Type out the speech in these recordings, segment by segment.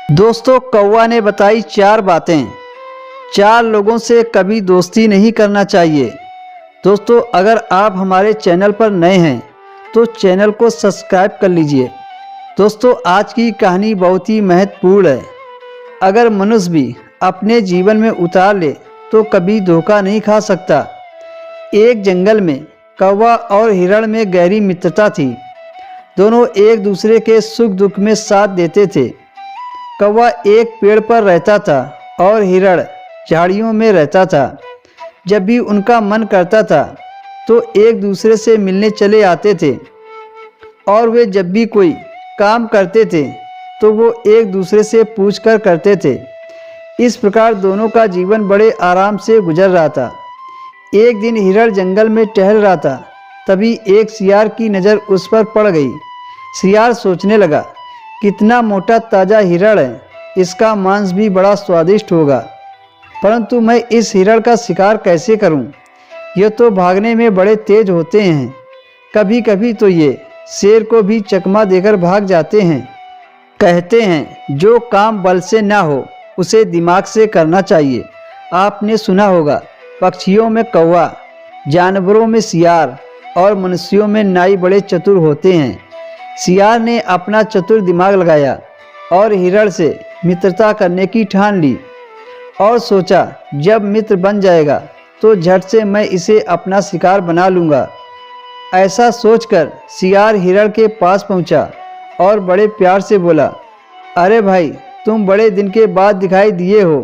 दोस्तों, कौवा ने बताई 4 बातें। 4 लोगों से कभी दोस्ती नहीं करना चाहिए। दोस्तों, अगर आप हमारे चैनल पर नए हैं तो चैनल को सब्सक्राइब कर लीजिए। दोस्तों, आज की कहानी बहुत ही महत्वपूर्ण है। अगर मनुष्य भी अपने जीवन में उतार ले तो कभी धोखा नहीं खा सकता। एक जंगल में कौवा और हिरण में गहरी मित्रता थी। दोनों एक दूसरे के सुख दुख में साथ देते थे। कौवा एक पेड़ पर रहता था और हिरण झाड़ियों में रहता था। जब भी उनका मन करता था तो एक दूसरे से मिलने चले आते थे और वे जब भी कोई काम करते थे तो वो एक दूसरे से पूछकर करते थे। इस प्रकार दोनों का जीवन बड़े आराम से गुजर रहा था। एक दिन हिरण जंगल में टहल रहा था, तभी एक सियार की नज़र उस पर पड़ गई। सियार सोचने लगा, कितना मोटा ताज़ा हिरण है, इसका मांस भी बड़ा स्वादिष्ट होगा, परंतु मैं इस हिरण का शिकार कैसे करूं? ये तो भागने में बड़े तेज होते हैं। कभी कभी तो ये शेर को भी चकमा देकर भाग जाते हैं। कहते हैं जो काम बल से ना हो उसे दिमाग से करना चाहिए। आपने सुना होगा, पक्षियों में कौवा, जानवरों में सियार और मनुष्यों में नाई बड़े चतुर होते हैं। सियार ने अपना चतुर दिमाग लगाया और हिरण से मित्रता करने की ठान ली और सोचा, जब मित्र बन जाएगा तो झट से मैं इसे अपना शिकार बना लूँगा। ऐसा सोचकर सियार हिरण के पास पहुँचा और बड़े प्यार से बोला, अरे भाई, तुम बड़े दिन के बाद दिखाई दिए हो,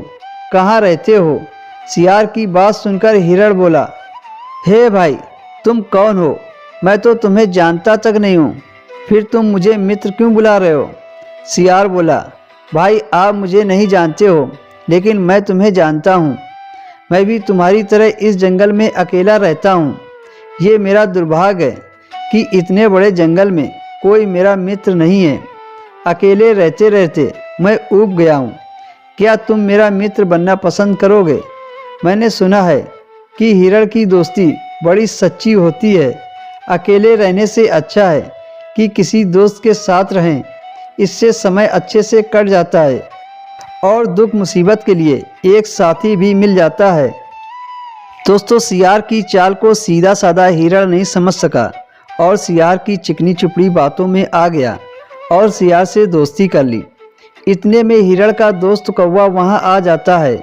कहाँ रहते हो? सियार की बात सुनकर हिरण बोला, हे भाई, तुम कौन हो? मैं तो तुम्हें जानता तक नहीं हूँ, फिर तुम मुझे मित्र क्यों बुला रहे हो? सियार बोला, भाई, आप मुझे नहीं जानते हो, लेकिन मैं तुम्हें जानता हूँ। मैं भी तुम्हारी तरह इस जंगल में अकेला रहता हूँ। ये मेरा दुर्भाग्य है कि इतने बड़े जंगल में कोई मेरा मित्र नहीं है। अकेले रहते रहते मैं ऊब गया हूँ। क्या तुम मेरा मित्र बनना पसंद करोगे? मैंने सुना है कि हिरण की दोस्ती बड़ी सच्ची होती है। अकेले रहने से अच्छा है कि किसी दोस्त के साथ रहें, इससे समय अच्छे से कट जाता है और दुख मुसीबत के लिए एक साथी भी मिल जाता है। दोस्तों, सियार की चाल को सीधा साधा हिरण नहीं समझ सका और सियार की चिकनी चुपड़ी बातों में आ गया और सियार से दोस्ती कर ली। इतने में हिरण का दोस्त कौवा वहां आ जाता है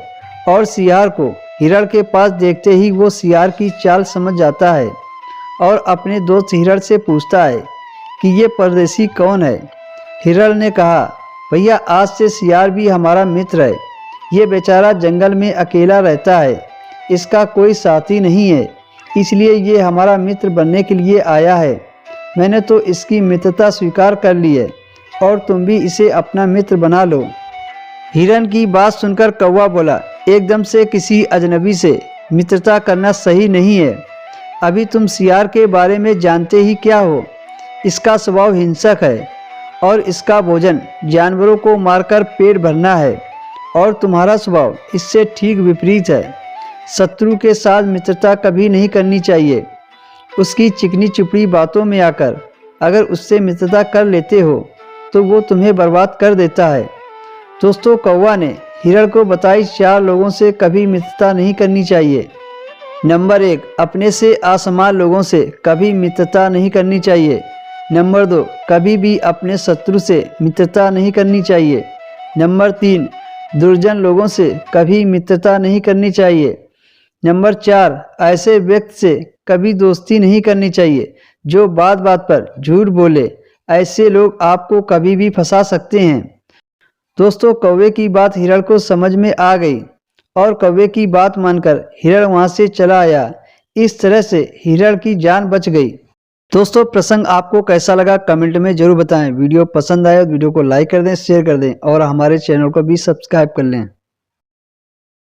और सियार को हिरण के पास देखते ही वो सियार की चाल समझ जाता है और अपने दोस्त हिरण से पूछता है कि ये परदेसी कौन है? हिरण ने कहा, भैया, आज से सियार भी हमारा मित्र है। ये बेचारा जंगल में अकेला रहता है, इसका कोई साथी नहीं है, इसलिए ये हमारा मित्र बनने के लिए आया है। मैंने तो इसकी मित्रता स्वीकार कर ली है और तुम भी इसे अपना मित्र बना लो। हिरण की बात सुनकर कौवा बोला, एकदम से किसी अजनबी से मित्रता करना सही नहीं है। अभी तुम सियार के बारे में जानते ही क्या हो? इसका स्वभाव हिंसक है और इसका भोजन जानवरों को मारकर पेट भरना है और तुम्हारा स्वभाव इससे ठीक विपरीत है। शत्रु के साथ मित्रता कभी नहीं करनी चाहिए। उसकी चिकनी चुपड़ी बातों में आकर अगर उससे मित्रता कर लेते हो तो वो तुम्हें बर्बाद कर देता है। दोस्तों, कौवा ने हिरण को बताई 4 लोगों से कभी मित्रता नहीं करनी चाहिए। नंबर 1, अपने से असमान लोगों से कभी मित्रता नहीं करनी चाहिए। नंबर 2, कभी भी अपने शत्रु से मित्रता नहीं करनी चाहिए। नंबर 3, दुर्जन लोगों से कभी मित्रता नहीं करनी चाहिए। नंबर 4, ऐसे व्यक्ति से कभी दोस्ती नहीं करनी चाहिए जो बात बात पर झूठ बोले। ऐसे लोग आपको कभी भी फंसा सकते हैं। दोस्तों, कौवे की बात हिरण को समझ में आ गई और कौवे की बात मानकर हिरण वहां से चला आया। इस तरह से हिरण की जान बच गई। दोस्तों, प्रसंग आपको कैसा लगा कमेंट में जरूर बताएं। वीडियो पसंद आए तो वीडियो को लाइक कर दें, शेयर कर दें और हमारे चैनल को भी सब्सक्राइब कर लें।